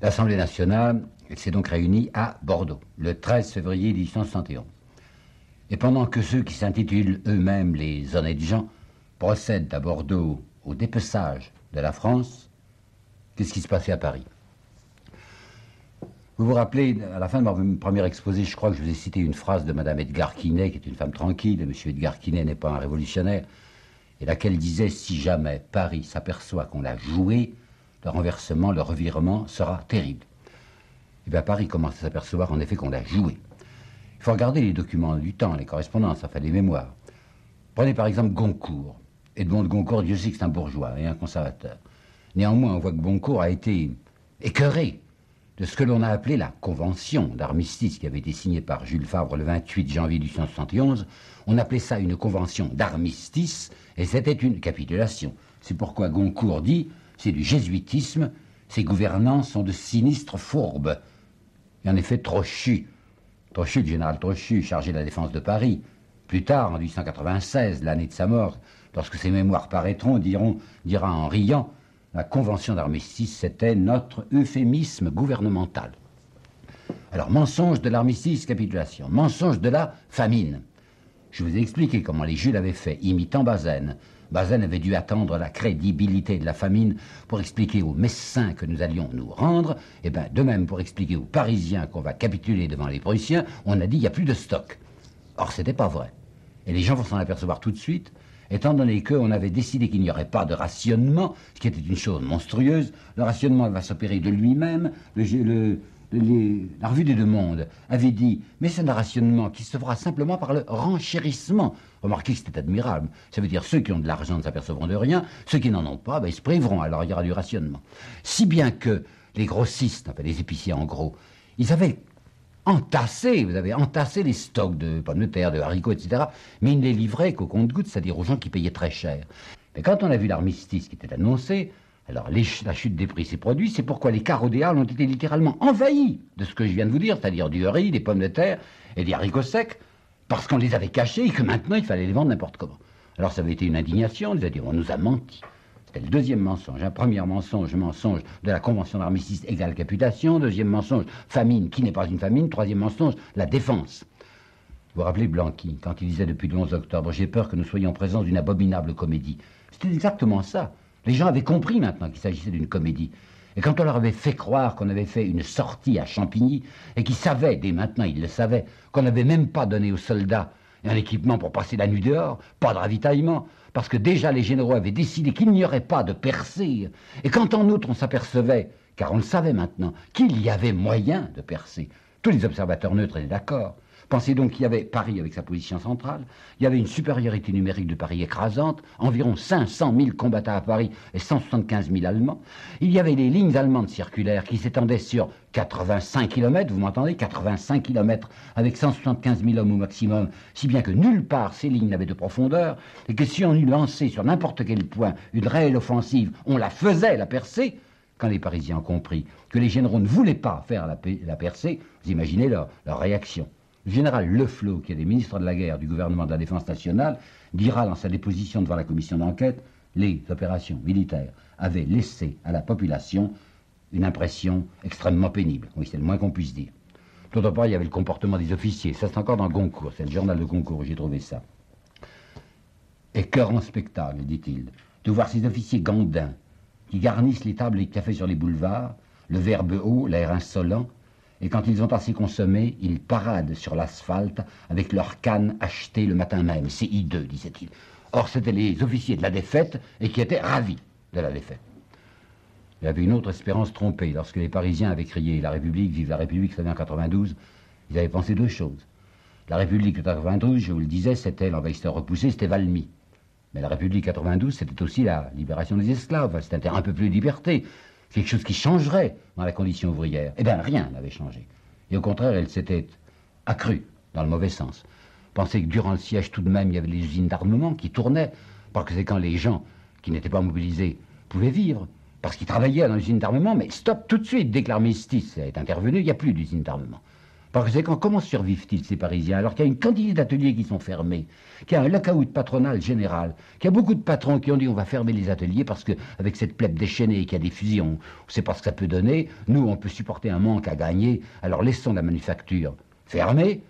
L'Assemblée nationale s'est donc réunie à Bordeaux, le 13 février 1871. Et pendant que ceux qui s'intitulent eux-mêmes les honnêtes gens procèdent à Bordeaux au dépeçage de la France, qu'est-ce qui se passait à Paris? Vous vous rappelez, à la fin de mon premier exposé, je crois que je vous ai cité une phrase de Madame Edgar Quinet, qui est une femme tranquille, et Monsieur Edgar Quinet n'est pas un révolutionnaire, et laquelle disait « Si jamais Paris s'aperçoit qu'on l'a joué, le renversement, le revirement sera terrible. » Eh bien, Paris commence à s'apercevoir en effet qu'on l'a joué. Il faut regarder les documents du temps, les correspondances, enfin les mémoires. Prenez par exemple Goncourt. Edmond de Goncourt, Dieu sait que c'est un bourgeois et un conservateur. Néanmoins, on voit que Goncourt a été écœuré de ce que l'on a appelé la convention d'armistice qui avait été signée par Jules Favre le 28 janvier 1871. On appelait ça une convention d'armistice et c'était une capitulation. C'est pourquoi Goncourt dit c'est du jésuitisme, ces gouvernants sont de sinistres fourbes. Et en effet, Trochu, le général Trochu, chargé de la défense de Paris, plus tard, en 1896, l'année de sa mort, lorsque ses mémoires paraîtront, dira en riant la convention d'armistice, c'était notre euphémisme gouvernemental. Alors, mensonge de l'armistice, capitulation. Mensonge de la famine. Je vous ai expliqué comment les Jules avaient fait, imitant Bazaine. Bazaine avait dû attendre la crédibilité de la famine pour expliquer aux Messins que nous allions nous rendre. Et bien, de même, pour expliquer aux Parisiens qu'on va capituler devant les Prussiens, on a dit il n'y a plus de stock. Or, ce n'était pas vrai. Et les gens vont s'en apercevoir tout de suite, étant donné qu'on avait décidé qu'il n'y aurait pas de rationnement, ce qui était une chose monstrueuse. Le rationnement va s'opérer de lui-même. La Revue des Deux Mondes avait dit « Mais c'est un rationnement qui se fera simplement par le renchérissement ». Remarquez que c'était admirable. Ça veut dire ceux qui ont de l'argent ne s'apercevront de rien, ceux qui n'en ont pas, ils se priveront, alors il y aura du rationnement. Si bien que les grossistes, enfin les épiciers en gros, ils avaient entassé les stocks de pommes de terre, de haricots, etc., mais ils ne les livraient qu'au compte-gouttes, c'est-à-dire aux gens qui payaient très cher. Mais quand on a vu l'armistice qui était annoncé, alors la chute des prix s'est produite, c'est pourquoi les carreaux des halles ont été littéralement envahis de ce que je viens de vous dire, c'est-à-dire du riz, des pommes de terre et des haricots secs, parce qu'on les avait cachés et que maintenant il fallait les vendre n'importe comment. Alors ça avait été une indignation, on nous a dit on nous a menti. C'était le deuxième mensonge. Un premier mensonge de la convention d'armistice égale capitulation. Deuxième mensonge, famine qui n'est pas une famine. Troisième mensonge, la défense. Vous vous rappelez Blanqui, quand il disait depuis le 11 octobre, j'ai peur que nous soyons en présence d'une abominable comédie. C'était exactement ça. Les gens avaient compris maintenant qu'il s'agissait d'une comédie. Et quand on leur avait fait croire qu'on avait fait une sortie à Champigny, et qu'ils savaient, dès maintenant ils le savaient, qu'on n'avait même pas donné aux soldats un équipement pour passer la nuit dehors, pas de ravitaillement, parce que déjà les généraux avaient décidé qu'il n'y aurait pas de percée. Et quand en outre on s'apercevait, car on le savait maintenant, qu'il y avait moyen de percer, tous les observateurs neutres étaient d'accord. Pensez donc qu'il y avait Paris avec sa position centrale, il y avait une supériorité numérique de Paris écrasante, environ 500 000 combattants à Paris et 175 000 Allemands. Il y avait les lignes allemandes circulaires qui s'étendaient sur 85 km, vous m'entendez, 85 km avec 175 000 hommes au maximum, si bien que nulle part ces lignes n'avaient de profondeur, et que si on eût lancé sur n'importe quel point une réelle offensive, on la faisait, la percée. Quand les Parisiens ont compris que les généraux ne voulaient pas faire la percée, vous imaginez leur réaction. Le général Leflot, qui est le ministre de la guerre du gouvernement de la défense nationale, dira dans sa déposition devant la commission d'enquête, les opérations militaires avaient laissé à la population une impression extrêmement pénible. Oui, c'est le moins qu'on puisse dire. D'autre part, il y avait le comportement des officiers. Ça, c'est encore dans Goncourt. C'est le journal de Goncourt où j'ai trouvé ça. Écœurant spectacle, dit-il, de voir ces officiers gandins qui garnissent les tables et les cafés sur les boulevards, le verbe haut, l'air insolent, et quand ils ont assez consommé, ils paradent sur l'asphalte avec leurs cannes achetées le matin même. C'est hideux, disait-il. Or, c'étaient les officiers de la défaite et qui étaient ravis de la défaite. Il y avait une autre espérance trompée. Lorsque les Parisiens avaient crié « La République, vive la République », c'était en 92, ils avaient pensé deux choses. La République de 92, je vous le disais, c'était l'envahisseur repoussé, c'était Valmy. Mais la République 92, c'était aussi la libération des esclaves, c'était un peu plus de liberté. Quelque chose qui changerait dans la condition ouvrière. Eh bien, rien n'avait changé. Et au contraire, elle s'était accrue, dans le mauvais sens. Pensez que durant le siège, tout de même, il y avait les usines d'armement qui tournaient, parce que c'est quand les gens qui n'étaient pas mobilisés pouvaient vivre, parce qu'ils travaillaient dans l'usine d'armement, mais stop tout de suite, dès que l'armistice est intervenu, il n'y a plus d'usine d'armement. Par conséquent, comment survivent-ils, ces Parisiens, alors qu'il y a une quantité d'ateliers qui sont fermés, qu'il y a un lockout patronal général, qu'il y a beaucoup de patrons qui ont dit on va fermer les ateliers parce qu'avec cette plèbe déchaînée et qu'il y a des fusils, on ne sait pas ce que ça peut donner, nous on peut supporter un manque à gagner, alors laissons la manufacture fermée.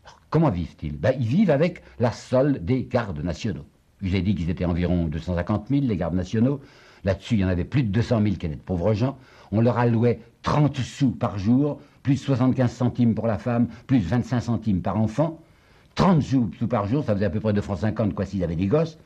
Alors, comment vivent-ils? Ils vivent avec la solde des gardes nationaux. Je vous ai dit qu'ils étaient environ 250 000, les gardes nationaux. Là-dessus, il y en avait plus de 200 000 qui étaient de pauvres gens. On leur allouait 30 sous par jour, plus 75 centimes pour la femme, plus 25 centimes par enfant. 30 sous par jour, ça faisait à peu près 2,50 francs, quoi, s'ils avaient des gosses.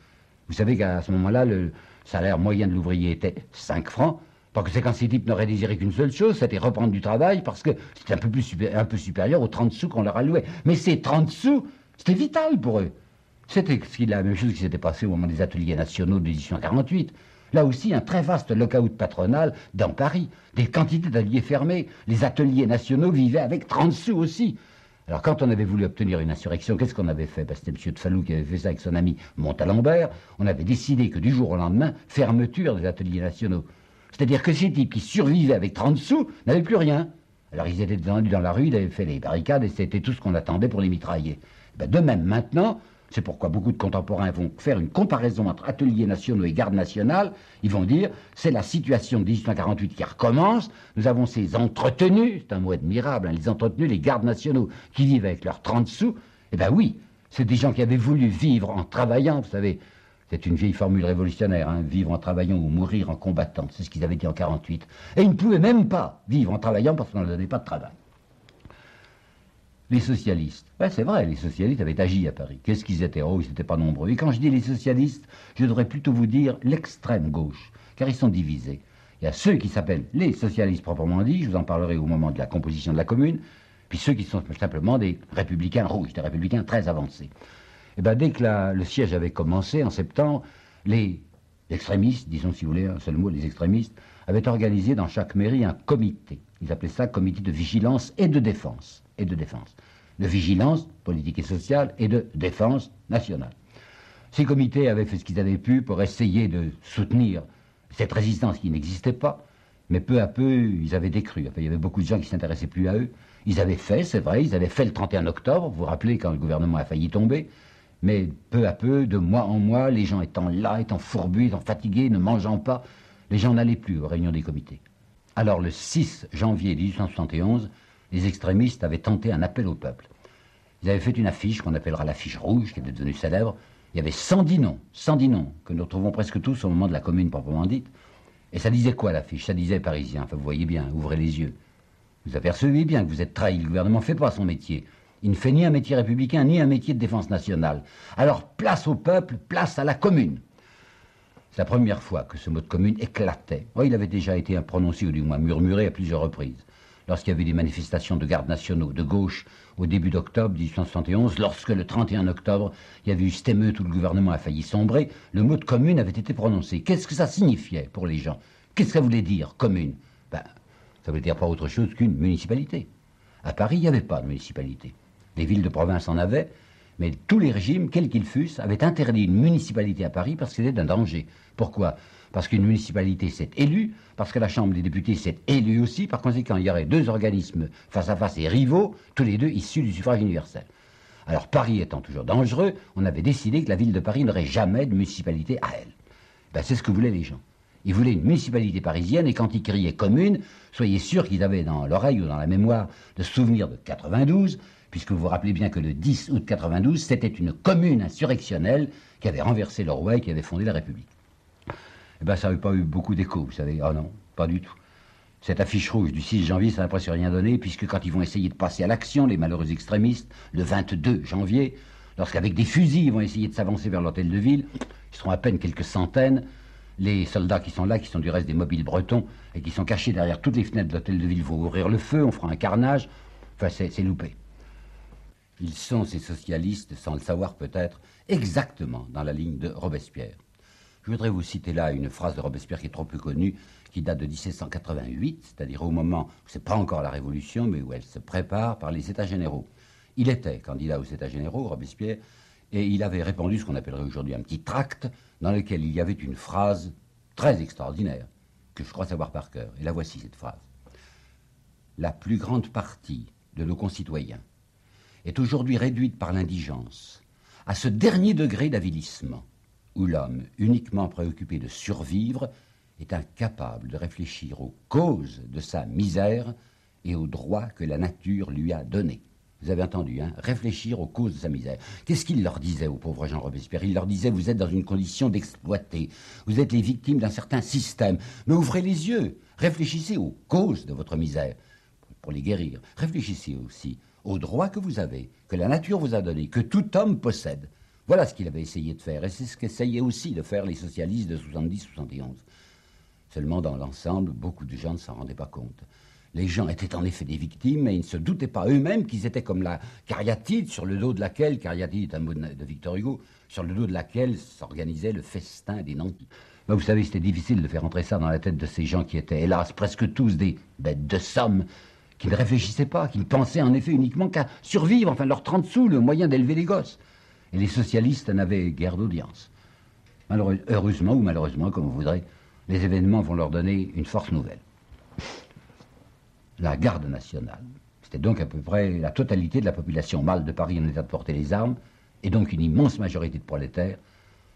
Vous savez qu'à ce moment-là, le salaire moyen de l'ouvrier était 5 francs. Parce que c'est quand ces types n'auraient désiré qu'une seule chose, c'était reprendre du travail, parce que c'était un peu supérieur aux 30 sous qu'on leur allouait. Mais ces 30 sous, c'était vital pour eux. C'était la même chose qui s'était passé au moment des ateliers nationaux de 1848. Là aussi, un très vaste lockout patronal dans Paris. Des quantités d'ateliers fermés. Les ateliers nationaux vivaient avec 30 sous aussi. Alors, quand on avait voulu obtenir une insurrection, qu'est-ce qu'on avait fait? C'était M. de Falloux qui avait fait ça avec son ami Montalembert. On avait décidé que du jour au lendemain, fermeture des ateliers nationaux. C'est-à-dire que ces types qui survivaient avec 30 sous n'avaient plus rien. Alors, ils étaient descendus dans la rue, ils avaient fait les barricades et c'était tout ce qu'on attendait pour les mitrailler. De même, maintenant, c'est pourquoi beaucoup de contemporains vont faire une comparaison entre ateliers nationaux et garde nationale. Ils vont dire, c'est la situation de 1848 qui recommence. Nous avons ces entretenus, c'est un mot admirable, les entretenus, les gardes nationaux qui vivent avec leurs 30 sous. Eh bien oui, c'est des gens qui avaient voulu vivre en travaillant, vous savez. C'est une vieille formule révolutionnaire, vivre en travaillant ou mourir en combattant. C'est ce qu'ils avaient dit en 48. Et ils ne pouvaient même pas vivre en travaillant parce qu'on ne leur donnait pas de travail. Les socialistes. C'est vrai, les socialistes avaient agi à Paris. Qu'est-ce qu'ils étaient? Oh, ils n'étaient pas nombreux. Et quand je dis les socialistes, je devrais plutôt vous dire l'extrême gauche, car ils sont divisés. Il y a ceux qui s'appellent les socialistes proprement dit, je vous en parlerai au moment de la composition de la commune, puis ceux qui sont simplement des républicains rouges, des républicains très avancés. Et dès que le siège avait commencé, en septembre, les extrémistes, disons si vous voulez un seul mot, les extrémistes, avaient organisé dans chaque mairie un comité. Ils appelaient ça comité de vigilance et de défense. De vigilance politique et sociale et de défense nationale. Ces comités avaient fait ce qu'ils avaient pu pour essayer de soutenir cette résistance qui n'existait pas, mais peu à peu, ils avaient décru. Enfin, il y avait beaucoup de gens qui ne s'intéressaient plus à eux. Ils avaient fait, c'est vrai, ils avaient fait le 31 octobre, vous vous rappelez, quand le gouvernement a failli tomber, mais peu à peu, de mois en mois, les gens étant là, étant fourbus, étant fatigués, ne mangeant pas, les gens n'allaient plus aux réunions des comités. Alors, le 6 janvier 1871, les extrémistes avaient tenté un appel au peuple. Ils avaient fait une affiche qu'on appellera l'affiche rouge, qui était devenue célèbre. Il y avait 110 noms, que nous retrouvons presque tous au moment de la commune proprement dite. Et ça disait quoi l'affiche? Ça disait Parisiens, enfin vous voyez bien, ouvrez les yeux. Vous apercevez bien que vous êtes trahis, le gouvernement ne fait pas son métier. Il ne fait ni un métier républicain, ni un métier de défense nationale. Alors place au peuple, place à la commune. C'est la première fois que ce mot de commune éclatait. Oh, il avait déjà été prononcé, ou du moins murmuré à plusieurs reprises. Lorsqu'il y avait des manifestations de gardes nationaux de gauche au début d'octobre 1871, lorsque le 31 octobre, il y avait eu cette émeute où le gouvernement a failli sombrer, le mot de commune avait été prononcé. Qu'est-ce que ça signifiait pour les gens? Qu'est-ce que ça voulait dire, commune? Ça voulait dire pas autre chose qu'une municipalité. À Paris, il n'y avait pas de municipalité. Les villes de province en avaient, mais tous les régimes, quels qu'ils fussent, avaient interdit une municipalité à Paris parce que c'était un danger. Pourquoi? Parce qu'une municipalité s'est élue, parce que la Chambre des députés s'est élue aussi, par conséquent, il y aurait deux organismes face à face et rivaux, tous les deux issus du suffrage universel. Alors, Paris étant toujours dangereux, on avait décidé que la ville de Paris n'aurait jamais de municipalité à elle. C'est ce que voulaient les gens. Ils voulaient une municipalité parisienne, et quand ils criaient commune, soyez sûr qu'ils avaient dans l'oreille ou dans la mémoire le souvenir de 92, puisque vous vous rappelez bien que le 10 août 92, c'était une commune insurrectionnelle qui avait renversé le roi et qui avait fondé la République. Ça n'avait pas eu beaucoup d'écho, vous savez. Ah non, pas du tout. Cette affiche rouge du 6 janvier, ça n'a presque rien donné, puisque quand ils vont essayer de passer à l'action, les malheureux extrémistes, le 22 janvier, lorsqu'avec des fusils, ils vont essayer de s'avancer vers l'hôtel de ville, ils seront à peine quelques centaines. Les soldats qui sont là, qui sont du reste des mobiles bretons, et qui sont cachés derrière toutes les fenêtres de l'hôtel de ville, vont ouvrir le feu, on fera un carnage. Enfin, c'est loupé. Ils sont, ces socialistes, sans le savoir peut-être, exactement dans la ligne de Robespierre. Je voudrais vous citer là une phrase de Robespierre qui est trop peu connue, qui date de 1788, c'est-à-dire au moment où c'est pas encore la Révolution, mais où elle se prépare par les États généraux. Il était candidat aux États généraux, Robespierre, et il avait répandu ce qu'on appellerait aujourd'hui un petit tract, dans lequel il y avait une phrase très extraordinaire, que je crois savoir par cœur. Et la voici, cette phrase. La plus grande partie de nos concitoyens est aujourd'hui réduite par l'indigence à ce dernier degré d'avilissement où l'homme, uniquement préoccupé de survivre, est incapable de réfléchir aux causes de sa misère et aux droits que la nature lui a donnés. Vous avez entendu, hein, réfléchir aux causes de sa misère. Qu'est-ce qu'il leur disait aux pauvres Jean Robespierre? Il leur disait, vous êtes dans une condition d'exploité, vous êtes les victimes d'un certain système, mais ouvrez les yeux, réfléchissez aux causes de votre misère, pour les guérir. Réfléchissez aussi aux droits que vous avez, que la nature vous a donnés, que tout homme possède. Voilà ce qu'il avait essayé de faire, et c'est ce qu'essayaient aussi de faire les socialistes de 70-71. Seulement, dans l'ensemble, beaucoup de gens ne s'en rendaient pas compte. Les gens étaient en effet des victimes, mais ils ne se doutaient pas eux-mêmes qu'ils étaient comme la cariatide, sur le dos de laquelle, cariatide est un mot de Victor Hugo, sur le dos de laquelle s'organisait le festin des nantis. Ben, vous savez, c'était difficile de faire entrer ça dans la tête de ces gens qui étaient, hélas, presque tous des bêtes de somme, qui ne réfléchissaient pas, qui ne pensaient en effet uniquement qu'à survivre, enfin leurs 30 sous, le moyen d'élever les gosses. Et les socialistes n'avaient guère d'audience. Heureusement ou malheureusement, comme vous voudrez, les événements vont leur donner une force nouvelle. La garde nationale, c'était donc à peu près la totalité de la population mâle de Paris en état de porter les armes, et donc une immense majorité de prolétaires.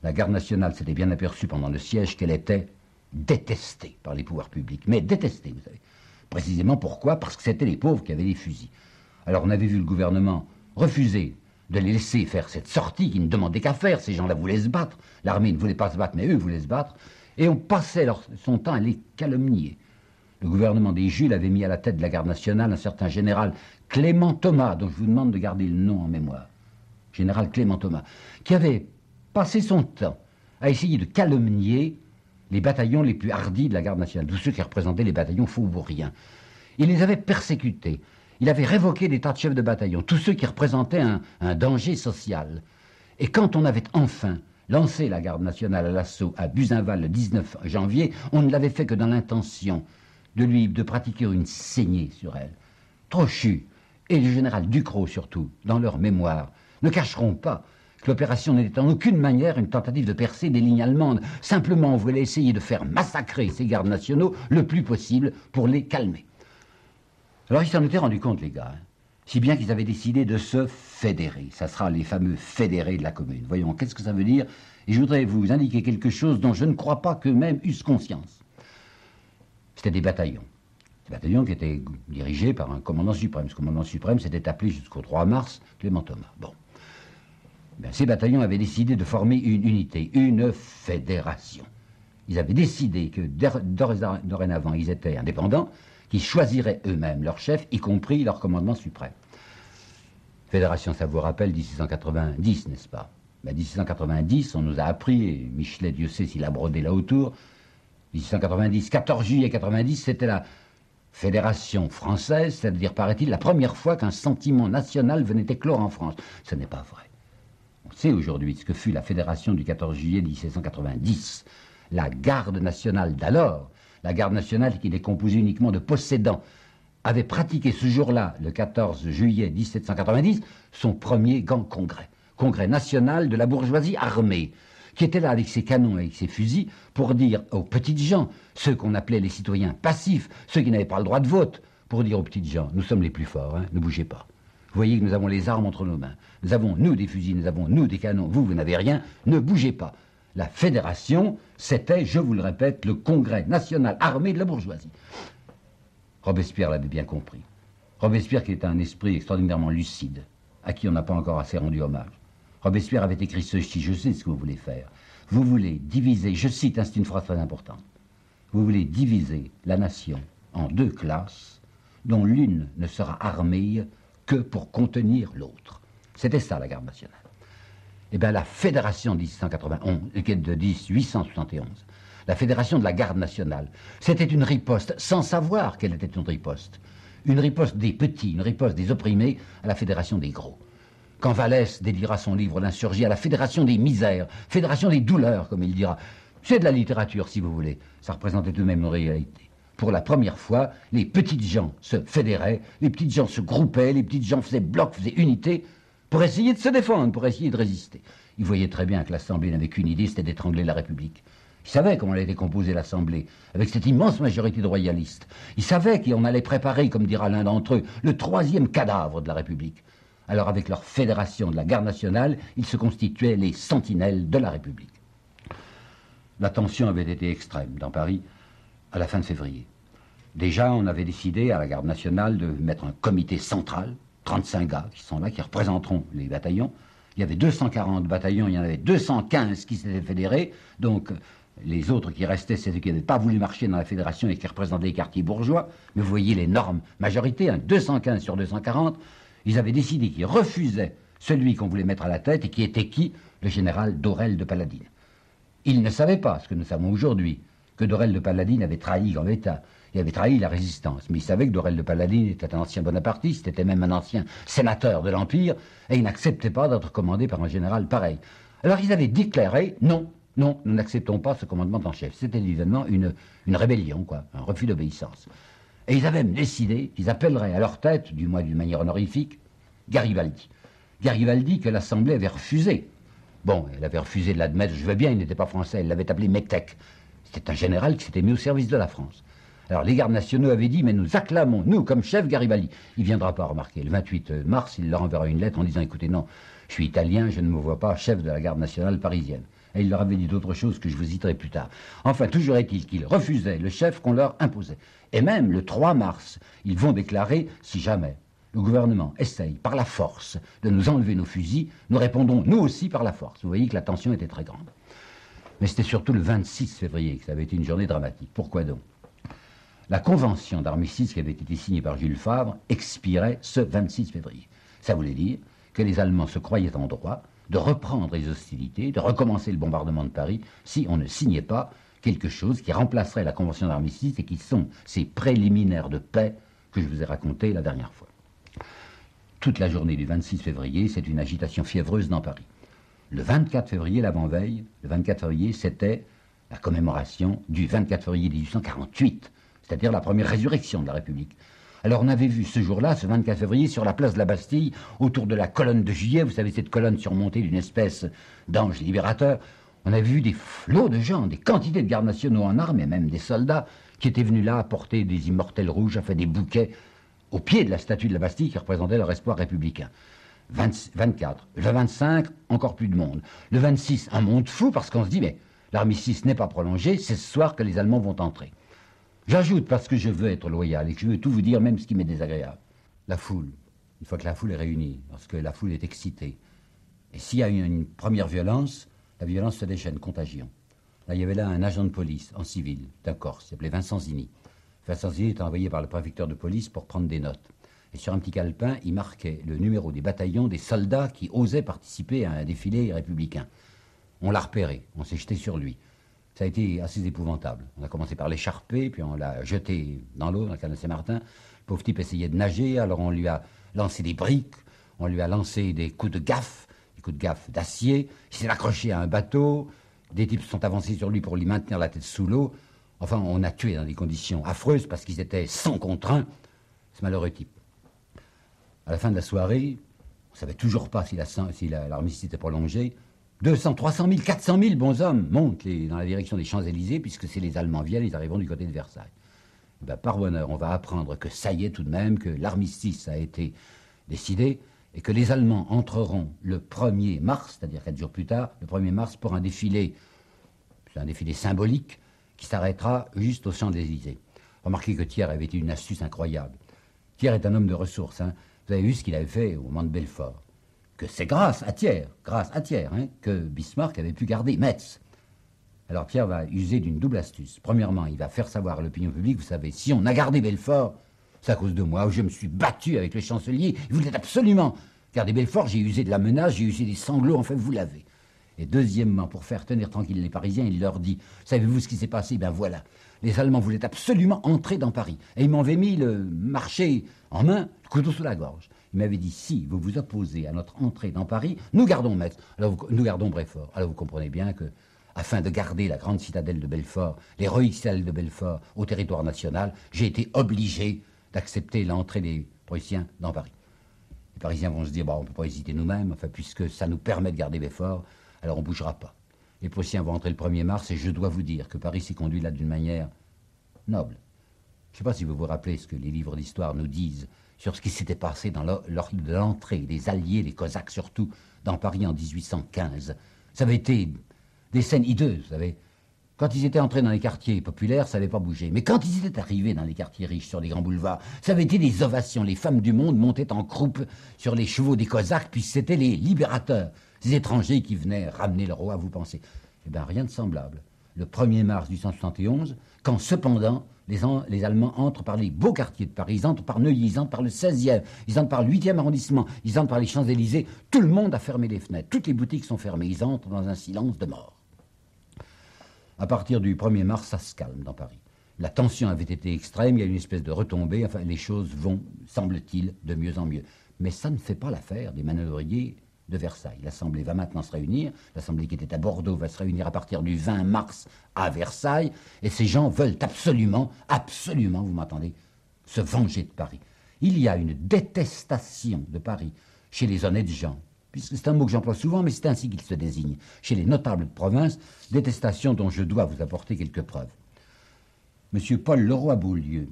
La garde nationale s'était bien aperçue pendant le siège qu'elle était détestée par les pouvoirs publics, mais détestée, vous savez. Précisément pourquoi? Parce que c'était les pauvres qui avaient les fusils. Alors on avait vu le gouvernement refuser de les laisser faire cette sortie qui ne demandait qu'à faire. Ces gens-là voulaient se battre. L'armée ne voulait pas se battre, mais eux voulaient se battre. Et on passait son temps à les calomnier. Le gouvernement des Jules avait mis à la tête de la garde nationale un certain général Clément Thomas, dont je vous demande de garder le nom en mémoire. Général Clément Thomas, qui avait passé son temps à essayer de calomnier les bataillons les plus hardis de la garde nationale, tous ceux qui représentaient les bataillons faubouriens. Il les avait persécutés. Il avait révoqué des tas de chefs de bataillon, tous ceux qui représentaient un danger social. Et quand on avait enfin lancé la garde nationale à l'assaut à Buzenval le 19 janvier, on ne l'avait fait que dans l'intention de pratiquer une saignée sur elle. Trochu et le général Ducrot surtout, dans leur mémoire, ne cacheront pas que l'opération n'était en aucune manière une tentative de percer des lignes allemandes. Simplement, on voulait essayer de faire massacrer ces gardes nationaux le plus possible pour les calmer. Alors ils s'en étaient rendus compte, les gars, hein, si bien qu'ils avaient décidé de se fédérer. Ça sera les fameux fédérés de la commune. Voyons, qu'est-ce que ça veut dire? Et je voudrais vous indiquer quelque chose dont je ne crois pas qu'eux-mêmes eussent conscience. C'était des bataillons. Des bataillons qui étaient dirigés par un commandant suprême. Ce commandant suprême s'était appelé jusqu'au 3 mars Clément Thomas. Bon. Ben, ces bataillons avaient décidé de former une unité, une fédération. Ils avaient décidé que dorénavant, ils étaient indépendants, qu'ils choisiraient eux-mêmes leur chef, y compris leur commandement suprême. Fédération, ça vous rappelle 1790, n'est-ce pas? Ben, 1790, on nous a appris, et Michelet, Dieu sait s'il a brodé là autour, 1790, 14 juillet 90, c'était la Fédération française, c'est-à-dire, paraît-il, la première fois qu'un sentiment national venait éclore en France. Ce n'est pas vrai. On sait aujourd'hui ce que fut la Fédération du 14 juillet 1790. La garde nationale d'alors, la garde nationale qui était composée uniquement de possédants, avait pratiqué ce jour-là, le 14 juillet 1790, son premier grand congrès. Congrès national de la bourgeoisie armée, qui était là avec ses canons et avec ses fusils pour dire aux petites gens, ceux qu'on appelait les citoyens passifs, ceux qui n'avaient pas le droit de vote, pour dire aux petites gens, nous sommes les plus forts, hein, ne bougez pas. Vous voyez que nous avons les armes entre nos mains. Nous avons, nous, des fusils, nous avons, nous, des canons. Vous, vous n'avez rien, ne bougez pas. La fédération, c'était, je vous le répète, le congrès national armé de la bourgeoisie. Robespierre l'avait bien compris. Robespierre qui est un esprit extraordinairement lucide, à qui on n'a pas encore assez rendu hommage. Robespierre avait écrit ceci, je sais ce que vous voulez faire. Vous voulez diviser, je cite, c'est une phrase très importante, vous voulez diviser la nation en deux classes, dont l'une ne sera armée que pour contenir l'autre. C'était ça, la garde nationale. Eh bien, la fédération de 1871, la fédération de la garde nationale, c'était une riposte, sans savoir quelle était une riposte des petits, une riposte des opprimés à la fédération des gros. Quand Vallès dédiera son livre L'insurgie à la fédération des misères, fédération des douleurs, comme il dira, c'est de la littérature, si vous voulez, ça représentait tout de même une réalité. Pour la première fois, les petites gens se fédéraient, les petites gens se groupaient, les petites gens faisaient bloc, faisaient unité, pour essayer de se défendre, pour essayer de résister. Ils voyaient très bien que l'Assemblée n'avait qu'une idée, c'était d'étrangler la République. Ils savaient comment elle était composée l'Assemblée, avec cette immense majorité de royalistes. Ils savaient qu'on allait préparer, comme dira l'un d'entre eux, le troisième cadavre de la République. Alors avec leur fédération de la garde nationale, ils se constituaient les sentinelles de la République. La tension avait été extrême dans Paris à la fin de février. Déjà, on avait décidé à la garde nationale de mettre un comité central, 35 gars qui sont là, qui représenteront les bataillons. Il y avait 240 bataillons, il y en avait 215 qui s'étaient fédérés, donc les autres qui restaient, c'est ceux qui n'avaient pas voulu marcher dans la fédération et qui représentaient les quartiers bourgeois. Mais vous voyez l'énorme majorité, 215 sur 240. Ils avaient décidé qu'ils refusaient celui qu'on voulait mettre à la tête et qui était qui? Le général Dorel de Paladine. Ils ne savaient pas, ce que nous savons aujourd'hui, que Dorel de Paladine avait trahi Gambetta. Il avait trahi la résistance. Mais ils savaient que Dorel de Paladine était un ancien bonapartiste, était même un ancien sénateur de l'Empire, et ils n'acceptaient pas d'être commandés par un général pareil. Alors ils avaient déclaré, non, nous n'acceptons pas ce commandement en chef. C'était évidemment une rébellion, quoi, un refus d'obéissance. Et ils avaient même décidé qu'ils appelleraient à leur tête, du moins d'une manière honorifique, Garibaldi. Garibaldi que l'Assemblée avait refusé. Bon, elle avait refusé de l'admettre, je veux bien, il n'était pas français, elle l'avait appelé Mektech. C'était un général qui s'était mis au service de la France. Alors les gardes nationaux avaient dit, mais nous acclamons, nous, comme chef Garibaldi. Il ne viendra pas, remarquer. Le 28 mars, il leur enverra une lettre en disant, écoutez, non, je suis italien, je ne me vois pas chef de la garde nationale parisienne. Et il leur avait dit d'autres choses que je vous citerai plus tard. Enfin, toujours est-il qu'ils refusaient le chef qu'on leur imposait. Et même le 3 mars, ils vont déclarer, si jamais le gouvernement essaye par la force de nous enlever nos fusils, nous répondons nous aussi par la force. Vous voyez que la tension était très grande. Mais c'était surtout le 26 février que ça avait été une journée dramatique. Pourquoi donc? La convention d'armistice qui avait été signée par Jules Favre expirait ce 26 février. Ça voulait dire que les Allemands se croyaient en droit de reprendre les hostilités, de recommencer le bombardement de Paris, si on ne signait pas quelque chose qui remplacerait la convention d'armistice et qui sont ces préliminaires de paix que je vous ai racontés la dernière fois. Toute la journée du 26 février, c'est une agitation fiévreuse dans Paris. Le 24 février, l'avant-veille, le 24 février, c'était la commémoration du 24 février 1848, c'est-à-dire la première résurrection de la République. Alors on avait vu ce jour-là, ce 24 février, sur la place de la Bastille, autour de la colonne de Juillet, vous savez, cette colonne surmontée d'une espèce d'ange libérateur, on avait vu des flots de gens, des quantités de gardes nationaux en armes, et même des soldats, qui étaient venus là apporter des immortels rouges, enfin des bouquets, au pied de la statue de la Bastille qui représentait leur espoir républicain. 24, le 25, encore plus de monde. Le 26, un monde fou, parce qu'on se dit, mais l'armistice n'est pas prolongé, c'est ce soir que les Allemands vont entrer. J'ajoute, parce que je veux être loyal et que je veux tout vous dire, même ce qui m'est désagréable. La foule, une fois que la foule est réunie, lorsque la foule est excitée, et s'il y a une première violence, la violence se déchaîne, contagion. Là, il y avait là un agent de police, en civil, d'un Corse, il s'appelait Vincent Zini. Vincent Zini était envoyé par le préfecteur de police pour prendre des notes. Et sur un petit calepin, il marquait le numéro des bataillons des soldats qui osaient participer à un défilé républicain. On l'a repéré, on s'est jeté sur lui. Ça a été assez épouvantable. On a commencé par l'écharper, puis on l'a jeté dans l'eau, dans le canal Saint-Martin. Le pauvre type essayait de nager, alors on lui a lancé des briques, on lui a lancé des coups de gaffe d'acier. Il s'est accroché à un bateau. Des types se sont avancés sur lui pour lui maintenir la tête sous l'eau. Enfin, on a tué dans des conditions affreuses parce qu'ils étaient 100 contre 1, ce malheureux type. À la fin de la soirée, on ne savait toujours pas si l'armistice était prolongé. 200, 300 000, 400 000 bons hommes montent dans la direction des Champs-Élysées, puisque si les Allemands viennent, ils arriveront du côté de Versailles. Et bien, par bonheur, on va apprendre que ça y est tout de même, que l'armistice a été décidé, et que les Allemands entreront le 1er mars, c'est-à-dire 4 jours plus tard, le 1er mars, pour un défilé symbolique, qui s'arrêtera juste aux Champs-Élysées. Remarquez que Thiers avait eu une astuce incroyable. Thiers est un homme de ressources. Vous avez vu ce qu'il avait fait au moment de Belfort. Que c'est grâce à Thiers, que Bismarck avait pu garder Metz. Alors Thiers va user d'une double astuce. Premièrement, il va faire savoir à l'opinion publique, vous savez, si on a gardé Belfort, c'est à cause de moi, où je me suis battu avec le chancelier, il voulait absolument garder Belfort, j'ai usé de la menace, j'ai usé des sanglots, enfin vous l'avez. Et deuxièmement, pour faire tenir tranquille les Parisiens, il leur dit, savez-vous ce qui s'est passé? Ben voilà, les Allemands voulaient absolument entrer dans Paris. Et ils m'avaient mis le marché en main, le couteau sous la gorge. Il m'avait dit, si vous vous opposez à notre entrée dans Paris, nous gardons Metz, nous gardons Belfort. Alors vous comprenez bien que, afin de garder la grande citadelle de Belfort, l'héroïque citadelle de Belfort au territoire national, j'ai été obligé d'accepter l'entrée des Prussiens dans Paris. Les Parisiens vont se dire, bon, on ne peut pas hésiter nous-mêmes, enfin, puisque ça nous permet de garder Belfort, alors on ne bougera pas. Les Prussiens vont entrer le 1er mars et je dois vous dire que Paris s'est conduit là d'une manière noble. Je ne sais pas si vous vous rappelez ce que les livres d'histoire nous disent sur ce qui s'était passé lors de l'entrée des Alliés, les Cosaques surtout, dans Paris en 1815. Ça avait été des scènes hideuses, vous savez. Quand ils étaient entrés dans les quartiers populaires, ça n'avait pas bougé. Mais quand ils étaient arrivés dans les quartiers riches, sur les grands boulevards, ça avait été des ovations. Les femmes du monde montaient en croupe sur les chevaux des Cosaques, puis c'était les libérateurs, ces étrangers qui venaient ramener le roi, vous pensez. Eh bien, rien de semblable. Le 1er mars 1871, quand cependant les Allemands entrent par les beaux quartiers de Paris, ils entrent par Neuilly, ils entrent par le 16e, ils entrent par le 8e arrondissement, ils entrent par les Champs-Élysées, tout le monde a fermé les fenêtres, toutes les boutiques sont fermées, ils entrent dans un silence de mort. À partir du 1er mars, ça se calme dans Paris. La tension avait été extrême, il y a une espèce de retombée, enfin les choses vont, semble-t-il, de mieux en mieux. Mais ça ne fait pas l'affaire des manœuvriers de Versailles. L'Assemblée va maintenant se réunir, l'Assemblée qui était à Bordeaux va se réunir à partir du 20 mars à Versailles, et ces gens veulent absolument, vous m'entendez, se venger de Paris. Il y a une détestation de Paris chez les honnêtes gens, puisque c'est un mot que j'emploie souvent, mais c'est ainsi qu'il se désigne. Chez les notables de province, détestation dont je dois vous apporter quelques preuves. M. Paul Leroy-Beaulieu,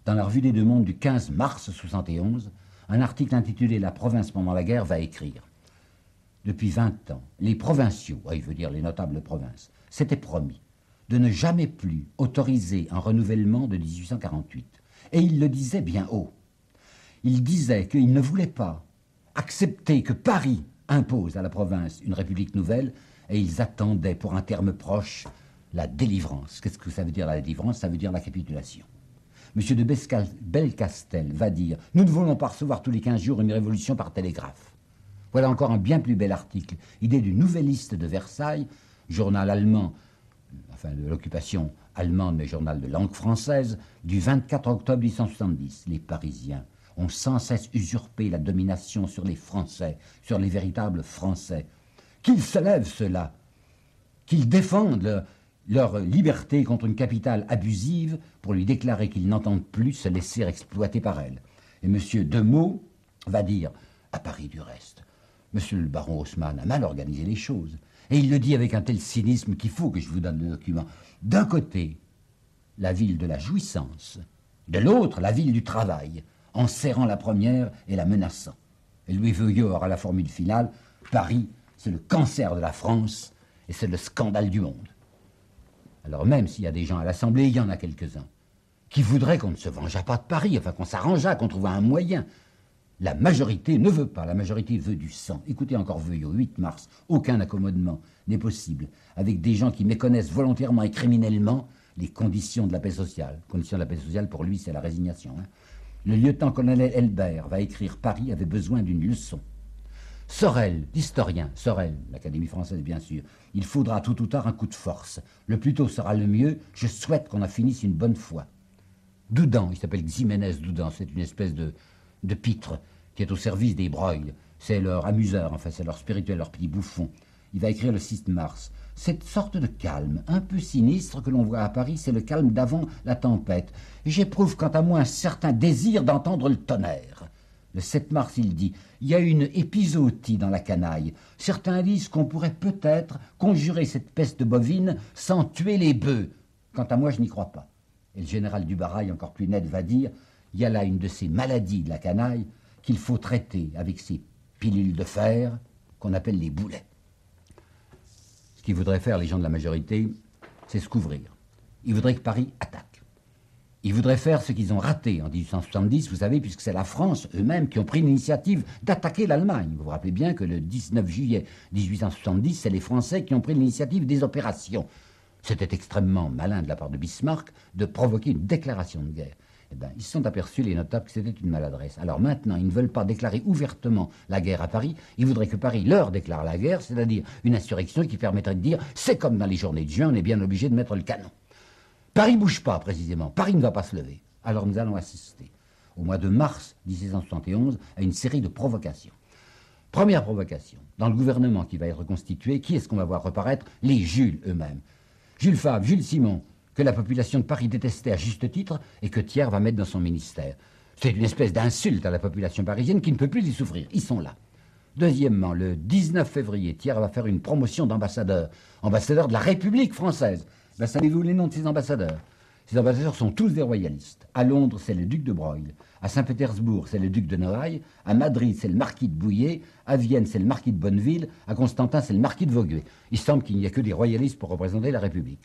dans la Revue des Deux Mondes du 15 mars 71, un article intitulé « La province pendant la guerre » va écrire. Depuis 20 ans, les provinciaux, il veut dire les notables de province, s'étaient promis de ne jamais plus autoriser un renouvellement de 1848. Et ils le disaient bien haut. Ils disaient qu'ils ne voulaient pas accepter que Paris impose à la province une république nouvelle, et ils attendaient pour un terme proche la délivrance. Qu'est-ce que ça veut dire la délivrance? Ça veut dire la capitulation. M. de Belcastel va dire « Nous ne voulons pas recevoir tous les 15 jours une révolution par télégraphe ». Voilà encore un bien plus bel article, idée du Nouvelliste de Versailles, journal allemand, enfin de l'occupation allemande, mais journal de langue française, du 24 octobre 1870. Les Parisiens ont sans cesse usurpé la domination sur les Français, sur les véritables Français. Qu'ils se lèvent, ceux-là, qu'ils défendent leur liberté contre une capitale abusive pour lui déclarer qu'ils n'entendent plus se laisser exploiter par elle. Et M. Demeaux va dire, à Paris du reste, Monsieur le baron Haussmann a mal organisé les choses. Et il le dit avec un tel cynisme qu'il faut que je vous donne le document. D'un côté, la ville de la jouissance, de l'autre, la ville du travail, en serrant la première et la menaçant. Et Louis Veuillot aura la formule finale, Paris, c'est le cancer de la France et c'est le scandale du monde. Alors même s'il y a des gens à l'Assemblée, il y en a quelques-uns, qui voudraient qu'on ne se vengeât pas de Paris, enfin qu'on s'arrangeât, qu'on trouvât un moyen. La majorité ne veut pas, la majorité veut du sang. Écoutez encore Veuillot, 8 mars, aucun accommodement n'est possible avec des gens qui méconnaissent volontairement et criminellement les conditions de la paix sociale. Conditions de la paix sociale, pour lui, c'est la résignation. Le lieutenant-colonel Elbert va écrire « Paris avait besoin d'une leçon ». Sorel, l'historien, Sorel, l'Académie française bien sûr, il faudra tout ou tard un coup de force. Le plus tôt sera le mieux, je souhaite qu'on en finisse une bonne fois. Doudan, il s'appelle Ximénez Doudan, c'est une espèce de pitre qui est au service des Broglie. C'est leur amuseur, enfin c'est leur spirituel, leur petit bouffon. Il va écrire le 6 mars. Cette sorte de calme, un peu sinistre que l'on voit à Paris, c'est le calme d'avant la tempête. J'éprouve quant à moi un certain désir d'entendre le tonnerre. Le 7 mars, il dit « Il y a une épizootie dans la canaille. Certains disent qu'on pourrait peut-être conjurer cette peste bovine sans tuer les bœufs. Quant à moi, je n'y crois pas. » Et le général Dubarail, encore plus net, va dire « Il y a là une de ces maladies de la canaille qu'il faut traiter avec ces pilules de fer qu'on appelle les boulets. » Ce qu'ils voudraient faire, les gens de la majorité, c'est se couvrir. Ils voudraient que Paris attaque. Ils voudraient faire ce qu'ils ont raté en 1870, vous savez, puisque c'est la France eux-mêmes qui ont pris l'initiative d'attaquer l'Allemagne. Vous vous rappelez bien que le 19 juillet 1870, c'est les Français qui ont pris l'initiative des opérations. C'était extrêmement malin de la part de Bismarck de provoquer une déclaration de guerre. Eh bien, ils se sont aperçus, les notables, que c'était une maladresse. Alors maintenant, ils ne veulent pas déclarer ouvertement la guerre à Paris. Ils voudraient que Paris leur déclare la guerre, c'est-à-dire une insurrection qui permettrait de dire « c'est comme dans les journées de juin, on est bien obligé de mettre le canon ». Paris ne bouge pas, précisément. Paris ne va pas se lever. Alors nous allons assister, au mois de mars 1771, à une série de provocations. Première provocation, dans le gouvernement qui va être constitué, qui est-ce qu'on va voir reparaître? Les Jules eux-mêmes. Jules Favre, Jules Simon, que la population de Paris détestait à juste titre et que Thiers va mettre dans son ministère. C'est une espèce d'insulte à la population parisienne qui ne peut plus y souffrir. Ils sont là. Deuxièmement, le 19 février, Thiers va faire une promotion d'ambassadeur, ambassadeur de la République française. Ben, savez-vous les noms de ces ambassadeurs? Ces ambassadeurs sont tous des royalistes. À Londres, c'est le duc de Broglie. À Saint-Pétersbourg, c'est le duc de Noailles. À Madrid, c'est le marquis de Bouillé. À Vienne, c'est le marquis de Bonneville. À Constantin, c'est le marquis de Vaugué. Il semble qu'il n'y ait que des royalistes pour représenter la République.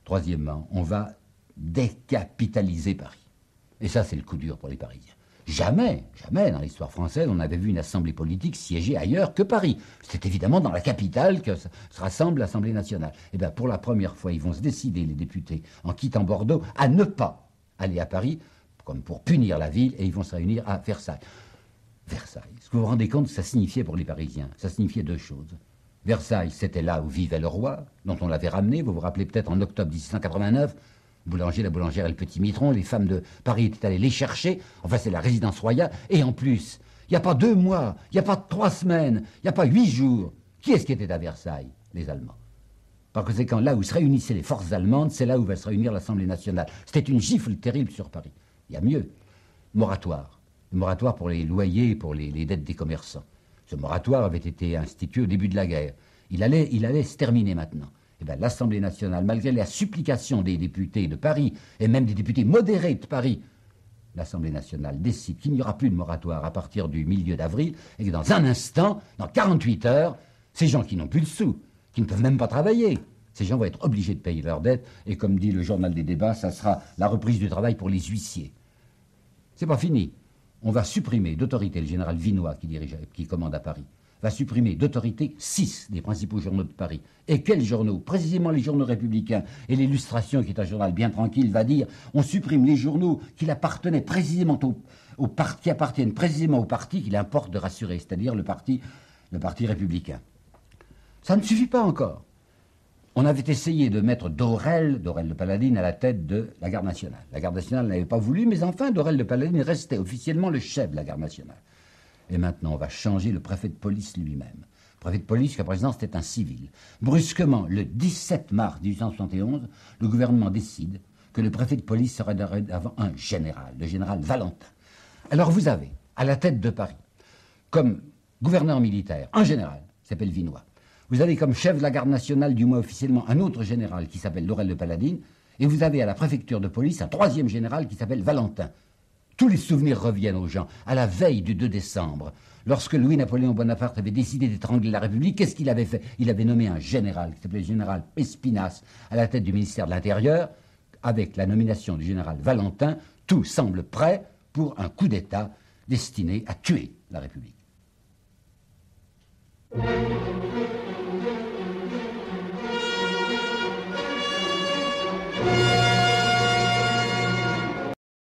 Troisièmement, on va décapitaliser Paris. Et ça, c'est le coup dur pour les Parisiens. Jamais, jamais dans l'histoire française, on avait vu une assemblée politique siéger ailleurs que Paris. C'est évidemment dans la capitale que se rassemble l'Assemblée nationale. Et bien, pour la première fois, ils vont se décider, les députés, en quittant Bordeaux, à ne pas aller à Paris, comme pour punir la ville, et ils vont se réunir à Versailles. Versailles, est-ce que vous vous rendez compte que ça signifiait pour les Parisiens? Ça signifiait deux choses. Versailles, c'était là où vivait le roi, dont on l'avait ramené, vous vous rappelez peut-être en octobre 1689, Boulanger, la boulangère et le petit mitron, les femmes de Paris étaient allées les chercher. Enfin, c'est la résidence royale. Et en plus, il n'y a pas 2 mois, il n'y a pas 3 semaines, il n'y a pas 8 jours. Qui est-ce qui était à Versailles? Les Allemands. Par conséquent, là où se réunissaient les forces allemandes, c'est là où va se réunir l'Assemblée nationale. C'était une gifle terrible sur Paris. Il y a mieux. Moratoire. Le moratoire pour les loyers et pour les dettes des commerçants. Ce moratoire avait été institué au début de la guerre. Il allait se terminer maintenant. Eh bien, l'Assemblée nationale, malgré la supplication des députés de Paris, et même des députés modérés de Paris, l'Assemblée nationale décide qu'il n'y aura plus de moratoire à partir du milieu d'avril, et que dans un instant, dans 48 heures, ces gens qui n'ont plus de sous, qui ne peuvent même pas travailler, ces gens vont être obligés de payer leurs dettes, et comme dit le journal des débats, ça sera la reprise du travail pour les huissiers. C'est pas fini. On va supprimer d'autorité le général Vinoy, qui commande à Paris, va supprimer d'autorité 6 des principaux journaux de Paris. Et quels journaux? Précisément les journaux républicains. Et l'Illustration, qui est un journal bien tranquille, va dire on supprime les journaux qui appartiennent précisément au parti qu'il importe de rassurer, c'est-à-dire le parti républicain. Ça ne suffit pas encore. On avait essayé de mettre Dorel de Paladine, à la tête de la garde nationale. La garde nationale n'avait pas voulu, mais enfin, Dorel de Paladine restait officiellement le chef de la garde nationale. Et maintenant, on va changer le préfet de police lui-même. Le préfet de police, jusqu'à présent, c'était un civil. Brusquement, le 17 mars 1871, le gouvernement décide que le préfet de police sera dorénavant un général, le général Valentin. Alors vous avez, à la tête de Paris, comme gouverneur militaire, un général, qui s'appelle Vinoy. Vous avez comme chef de la garde nationale, du moins officiellement, un autre général qui s'appelle Dorel de Paladine. Et vous avez à la préfecture de police un troisième général qui s'appelle Valentin. Tous les souvenirs reviennent aux gens. À la veille du 2 décembre, lorsque Louis-Napoléon Bonaparte avait décidé d'étrangler la République, qu'est-ce qu'il avait fait? Il avait nommé un général qui s'appelait le général Espinasse à la tête du ministère de l'Intérieur. Avec la nomination du général Valentin, tout semble prêt pour un coup d'État destiné à tuer la République.